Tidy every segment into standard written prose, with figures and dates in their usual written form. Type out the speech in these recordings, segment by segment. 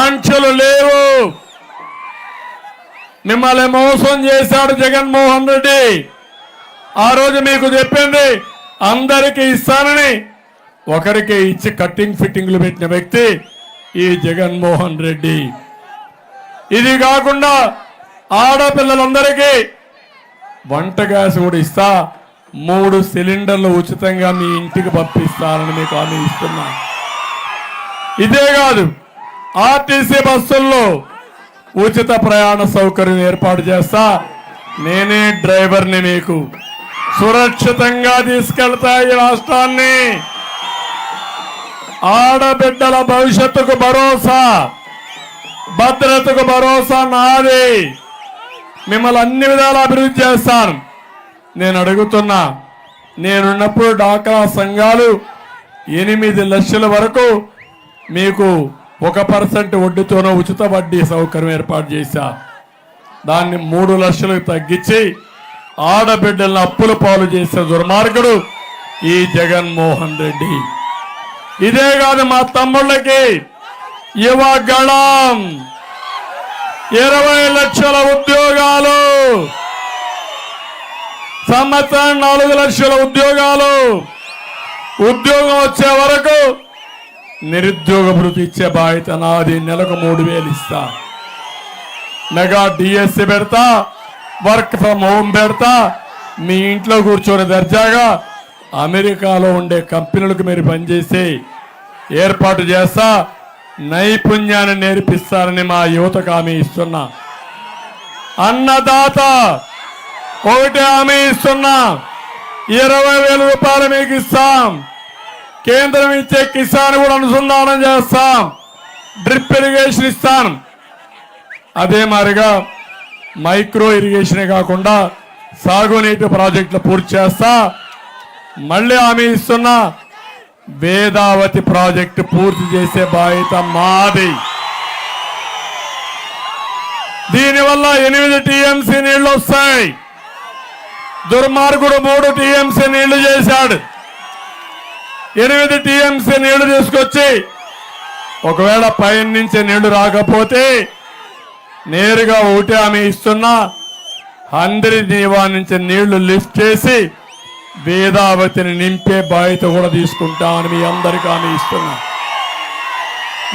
ఆంక్షలు లేవు. మిమ్మల్ని మోసం చేశాడు జగన్మోహన్ రెడ్డి. ఆ రోజు మీకు చెప్పింది అందరికీ ఇస్తానని, ఒకరికి ఇచ్చి కట్టింగ్ ఫిట్టింగ్లు పెట్టిన వ్యక్తి ఈ జగన్మోహన్ రెడ్డి. ఇది కాకుండా ఆడపిల్లలందరికీ వంట గ్యాస్ కూడా ఇస్తా, 3 సిలిండర్లు ఉచితంగా మీ ఇంటికి పంపిస్తానని మీకు హామీ ఇస్తున్నా. ఇదే కాదు, ఆర్టీసీ బస్సుల్లో ఉచిత ప్రయాణ సౌకర్యం ఏర్పాటు చేస్తా. నేనే డ్రైవర్ని, మీకు సురక్షితంగా తీసుకెళ్తా ఈ రాష్ట్రాన్ని. ఆడబిడ్డల భవిష్యత్తుకు భరోసా, భద్రతకు భరోసా నాది. మిమ్మల్ని అన్ని విధాలా అభివృద్ధి చేస్తాను. నేను అడుగుతున్నా, నేనున్నప్పుడు డాక్రా సంఘాలు 8 లక్షల వరకు మీకు 1% వడ్డీతోనో ఉచిత వడ్డీ సౌకర్యం ఏర్పాటు చేశా. దాన్ని 3 లక్షలకు తగ్గించి ఆడబిడ్డలను అప్పుల పాలు చేసే దుర్మార్గుడు ఈ జగన్మోహన్ రెడ్డి. ఇదే కాదు, మా తమ్ముళ్ళకి యువగళం 20 లక్షల ఉద్యోగాలు, సంవత్సరం 4 లక్షల ఉద్యోగాలు. ఉద్యోగం వచ్చే వరకు నిరుద్యోగ భృతి ఇచ్చే బాధ్యత నాది. నెలకు 3000 ఇస్తా. మెగా డిఎస్సి పెడతా, వర్క్ ఫ్రమ్ హోమ్ పెడతా. మీ ఇంట్లో కూర్చొని దర్జాగా అమెరికాలో ఉండే కంపెనీలకు మీరు పనిచేసి ఏర్పాటు చేస్తా. నైపుణ్యాన్ని నేర్పిస్తారని మా యువతకు హామీ ఇస్తున్నా. అన్నదాత ఒకటి హామీ ఇస్తున్నా, 20,000 రూపాయలు మీకు ఇస్తాం. కేంద్రం ఇచ్చే కిసాన్ కూడా అనుసంధానం చేస్తాం. డ్రిప్ ఇరిగేషన్ ఇస్తాను. అదే మాదిరిగా మైక్రో ఇరిగేషనే కాకుండా సాగునీటి ప్రాజెక్టులు పూర్తి చేస్తా. మళ్ళీ హామీ ఇస్తున్నా, వేదావతి ప్రాజెక్టు పూర్తి చేసే బాధ్యత మాది. దీనివల్ల 8 టీఎంసీ నీళ్లు వస్తాయి. దుర్మార్గుడు 3 టీఎంసీ నీళ్లు చేశాడు. 8 టీఎంసీ నీళ్లు తీసుకొచ్చి ఒకవేళ పైన నుంచి నీళ్లు రాకపోతే నేరుగా ఒకటి హామీ ఇస్తున్నా, 100 దీవా నుంచి నీళ్లు లిఫ్ట్ చేసి వేదావతిని నింపే బాధ్యత కూడా తీసుకుంటామని మీ అందరికీ హామీ ఇస్తున్నా.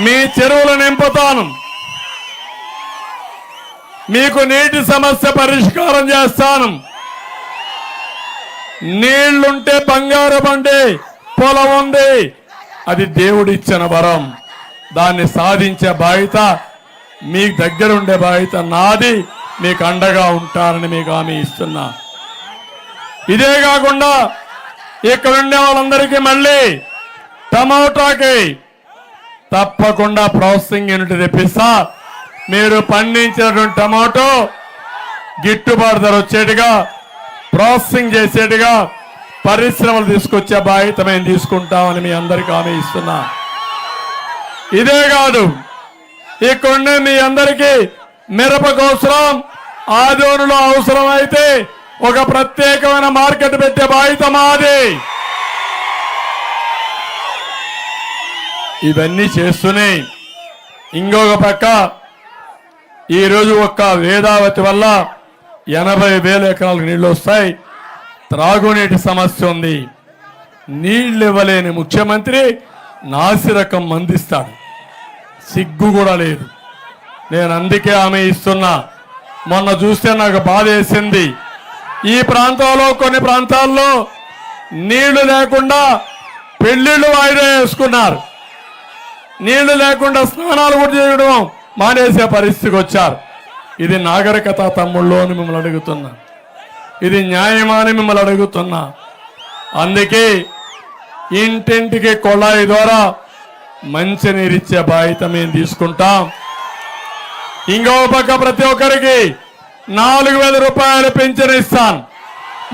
మీ చెరువులు నింపుతాను. మీకు నీటి సమస్య పరిష్కారం చేస్తాను. నీళ్లుంటే బంగారు బండి పొలం ఉంది, అది దేవుడిచ్చిన వరం. దాన్ని సాధించే బాధ్యత, మీకు దగ్గర ఉండే బాధ్యత నాది. మీకు అండగా ఉంటానని మీకు హామీ ఇస్తున్నా. ఇదే కాకుండా ఇక్కడ ఉండే వాళ్ళందరికీ మళ్ళీ టమోటాకి తప్పకుండా ప్రాసెసింగ్ యూనిట్ తెప్పిస్తా. మీరు పండించినటువంటి టమాటో గిట్టుబాటు ధర వచ్చేట్టుగా, ప్రాసెసింగ్ చేసేట్టుగా పరిశ్రమలు తీసుకొచ్చే బాధ్యత మేము తీసుకుంటామని మీ అందరికీ హామీ ఇస్తున్నా. ఇదే కాదు, ఇక్కడ మీ అందరికీ మిరపకు అవసరం, ఆదోనులో అవసరం అయితే ఒక ప్రత్యేకమైన మార్కెట్ పెట్టే బాధ్యత మాది. ఇవన్నీ చేస్తూనే ఇంకొక పక్క ఈరోజు ఒక్క వేదావతి వల్ల 80,000 ఎకరాలకు నీళ్లు వస్తాయి. త్రాగునీటి సమస్య ఉంది. నీళ్లు ఇవ్వలేని ముఖ్యమంత్రి నాసిరకం మందిస్తాడు. సిగ్గు కూడా లేదు. నేను అందుకే హామీ ఇస్తున్నా. మొన్న చూస్తే నాకు బాధ వేసింది. ఈ ప్రాంతంలో కొన్ని ప్రాంతాల్లో నీళ్లు లేకుండా పెళ్లిళ్ళు వాయిదా వేసుకున్నారు. నీళ్లు లేకుండా స్నానాలు కూడా చేయడం మానేసే పరిస్థితికి వచ్చారు. ఇది నాగరికత తమ్ముళ్ళు అని మిమ్మల్ని అడుగుతున్నా. ఇది న్యాయమా అని మిమ్మల్ని అడుగుతున్నా. అందుకే ఇంటింటికి కొళాయి ద్వారా మంచినీరిచ్చే బాధ్యత మేము తీసుకుంటాం. ఇంకో పక్క ప్రతి ఒక్కరికి 4,000 రూపాయలు పింఛన్ ఇస్తాను.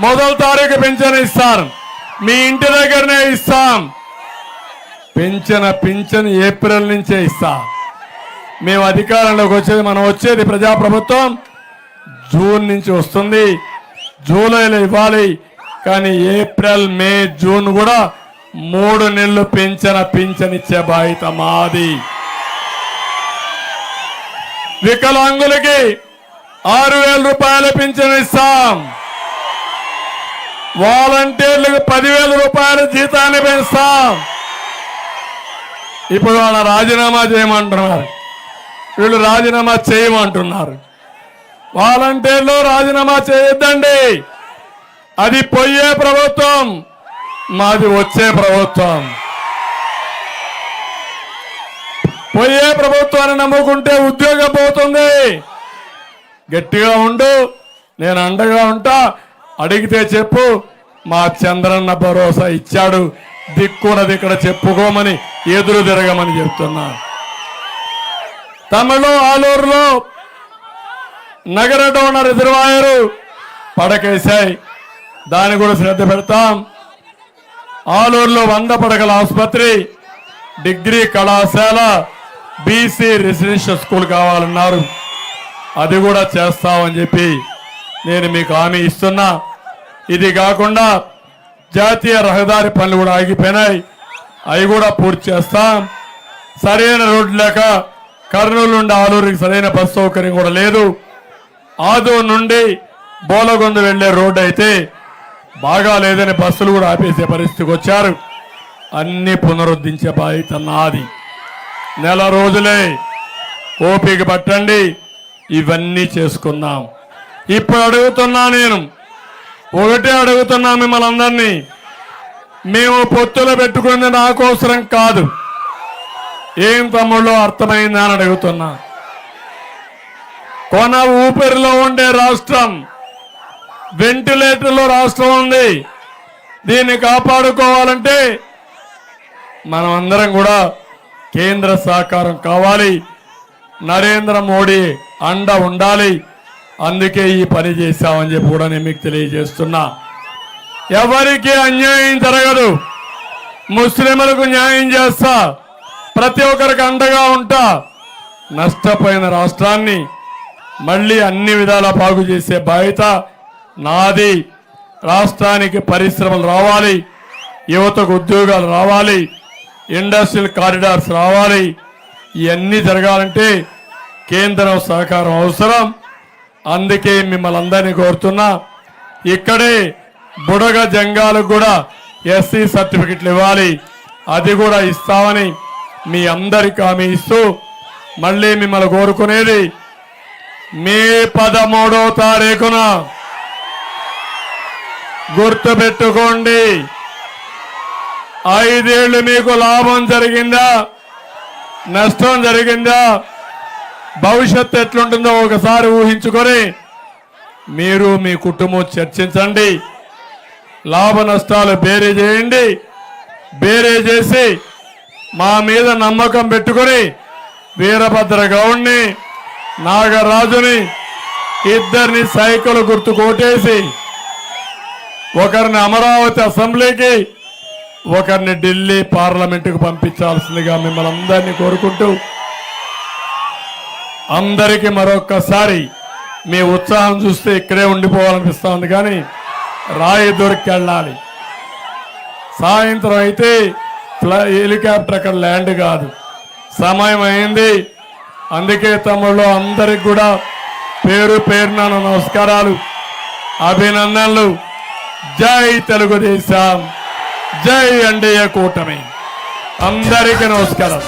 1వ తారీఖు పింఛన్ ఇస్తాను. మీ ఇంటి దగ్గరనే ఇస్తాం. పింఛన్ ఏప్రిల్ నుంచే ఇస్తా. మేము అధికారంలోకి వచ్చేది, మనం వచ్చేది ప్రజాప్రభుత్వం జూన్ నుంచి వస్తుంది. జూలైలో ఇవ్వాలి. కానీ ఏప్రిల్, మే, జూన్ కూడా 3 నెలలు పింఛన్ ఇచ్చే బాధ్యత మాది. వికలాంగులకి 6,000 రూపాయల పింఛను ఇస్తాం. వాలంటీర్లకు 10,000 రూపాయల జీతాన్ని పెంచుతాం. ఇప్పుడు వాళ్ళ రాజీనామా చేయమంటున్నారు, వీళ్ళు రాజీనామా చేయమంటున్నారు. వాలంటీర్లు రాజీనామా చేయొద్దండి, అది పోయే ప్రభుత్వం, మాది వచ్చే ప్రభుత్వం. పోయే ప్రభుత్వాన్ని నమ్ముకుంటే ఉద్యోగం పోతుంది. గట్టిగా ఉండు, నేను అండగా ఉంటా. అడిగితే చెప్పు, మా చంద్రన్న భరోసా ఇచ్చాడు, దిక్కున్నది ఇక్కడ చెప్పుకోమని ఎదురు తిరగమని చెప్తున్నా. తమిళ ఆలూరులో నగర డోన రిజర్వాయరు పడకేశాయి, దాన్ని కూడా శ్రద్ధ పెడతాం. ఆలూరులో 100 పడకల ఆసుపత్రి, డిగ్రీ కళాశాల, బీసీ రెసిడెన్షియల్ స్కూల్ కావాలన్నారు, అది కూడా చేస్తామని చెప్పి నేను మీకు హామీ ఇస్తున్నా. ఇది కాకుండా జాతీయ రహదారి పనులు కూడా ఆగిపోయినాయి, అవి కూడా పూర్తి చేస్తాం. సరైన రోడ్డు లేక కర్నూలు నుండి ఆలూరుకి సరైన బస్ సౌకర్యం కూడా లేదు. ఆదూరు నుండి బోలగొంద వెళ్లే రోడ్డు అయితే బాగా లేదని బస్సులు కూడా ఆపేసే పరిస్థితికి వచ్చారు. అన్ని పునరుద్ధరించే బాధ్యత నాది. నెల రోజులే ఓపిక పట్టండి, ఇవన్నీ చేసుకుందాం. ఇప్పుడు అడుగుతున్నా, నేను ఒకటే అడుగుతున్నా మిమ్మల్ని అందరినీ, మేము పొత్తులు పెట్టుకున్నది నా కోసరం కాదు. ఏం తమ్ముళ్ళు అర్థమైందా అని అడుగుతున్నా. కొన ఊపిరిలో ఉండే రాష్ట్రం, వెంటిలేటర్లో రాష్ట్రం ఉంది. దీన్ని కాపాడుకోవాలంటే మనం అందరం కూడా కేంద్ర సహకారం కావాలి, నరేంద్ర మోడీ అండ ఉండాలి. అందుకే ఈ పని చేశామని చెప్పి కూడా నేను మీకు తెలియజేస్తున్నా. ఎవరికి అన్యాయం జరగదు, ముస్లింలకు న్యాయం చేస్తా, ప్రతి ఒక్కరికి అండగా ఉంటా. నష్టపోయిన రాష్ట్రాన్ని మళ్ళీ అన్ని విధాలా బాగు చేసే బాధ్యత నాది. రాష్ట్రానికి పరిశ్రమలు రావాలి, యువతకు ఉద్యోగాలు రావాలి, ఇండస్ట్రియల్ కారిడార్స్ రావాలి. ఇవన్నీ జరగాలంటే కేంద్రం సహకారం అవసరం. అందుకే మిమ్మల్ని అందరినీ కోరుతున్నా, ఇక్కడే బుడగ జంగాలకు కూడా ఎస్సీ సర్టిఫికెట్లు ఇవ్వాలి, అది కూడా ఇస్తామని మీ అందరికీ హామీ ఇస్తూ మళ్ళీ మిమ్మల్ని కోరుకునేది, మే 13వ తారీఖున గుర్తుపెట్టుకోండి, 5 ఏళ్లు మీకు లాభం జరిగిందా నష్టం జరిగిందా, భవిష్యత్తు ఎట్లుంటుందో ఒకసారి ఊహించుకొని మీరు మీ కుటుంబం చర్చించండి. లాభ నష్టాలు బేరీ చేయండి. బేరీ చేసి మా మీద నమ్మకం పెట్టుకొని వీరభద్ర గౌడ్ని, నాగరాజుని ఇద్దరిని సైకిల్ గుర్తు కోటేసి ఒకరిని అమరావతి అసెంబ్లీకి, ఒకరిని ఢిల్లీ పార్లమెంటుకు పంపించాల్సిందిగా మిమ్మల్ని అందరినీ కోరుకుంటూ, అందరికీ మరొక్కసారి మీ ఉత్సాహం చూస్తే ఇక్కడే ఉండిపోవాలనిపిస్తా ఉంది, కానీ రాయి దొరికి వెళ్ళాలి. సాయంత్రం అయితే హెలికాప్టర్ అక్కడ ల్యాండ్ కాదు, సమయం అయింది. అందుకే తమ్ముళ్ళు అందరికి కూడా పేరు పేరున నమస్కారాలు, అభినందనలు. జై తెలుగుదేశం, జై ఎన్డీఏ కూటమి. అందరికీ నమస్కారం.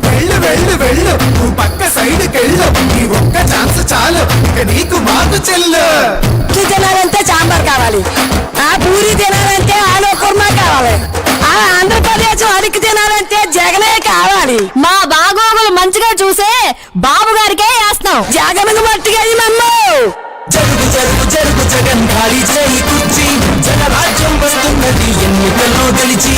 వెళ్ళు వెళ్ళు వెళ్ళు, నువ్వు పక్క సైడ్కి వెళ్ళు, ఈ ఒక్క ఛాన్స్ చాలు, ఇక నీకు మాకు చెల్లు. తినాలంటే సాంబార్ కావాలి, ఆ పూరి తినాలంటే ఆలు కుర్మా కావాలి, ఆ ఆంధ్రప్రదేశ్ అడిగి తినాలంటే జగనే కావాలి. మా బాగోగులు మంచిగా చూసే బాబు గారికే వేస్తాం, జగన్ మట్టిగా నన్ను. జరుగు జరుగు జరుగు జగన్ ఖాళీ చేయి కుర్చీ, జనరాజ్యం వస్తున్నది ఎన్నికల్లో గెలిచి.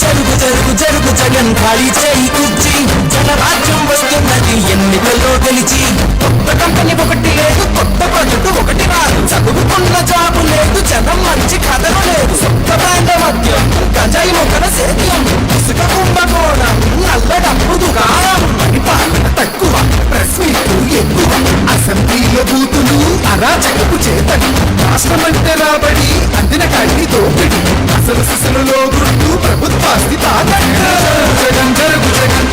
జరుగు జరుగు జరుగు జగన్ ఖాళీ చేయి కుర్చీ, జనరాజ్యం వస్తున్నది ఎన్నికల్లో గెలిచి. కొత్త కంపెనీ ఒకటి లేదు, కొత్త ప్రాజెక్టు ఒకటి రాదు, చదువుకున్న జాబు లేదు, జనం మంచి కథలు లేదు, సొంత బ్రాండ్ మద్యం, గంజాయి మొక్కల సేద్యం, ఇసుక కుంభకోణం, నల్ల డబ్బు దుకాణం, పరిపాలన తక్కువ, ప్రెస్ మీట్లు ఎక్కువ, అసెంబ్లీలో చేతిలో గుర్తు ప్రభుత్వాస్తి తాకట్టు జగన్ జరుగు జగన్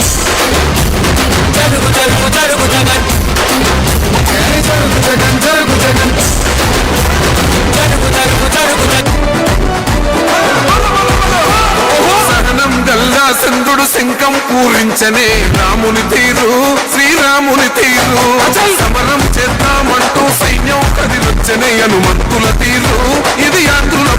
జరుగు జరుగు జరుగు జగన్ జరుగు జగన్ జరుగు జగన్ జరుగు జరుగు జరుగు జగన్ సహనం గల్లా చంద్రుడు శంఖం పూరించనే రాముని తీరు శ్రీరాముని తీరు సమరం చేద్దామంటూ సైన్యం కదిలొచ్చనే హనుమంతుల తీరు ఇది ఆంధ్రుల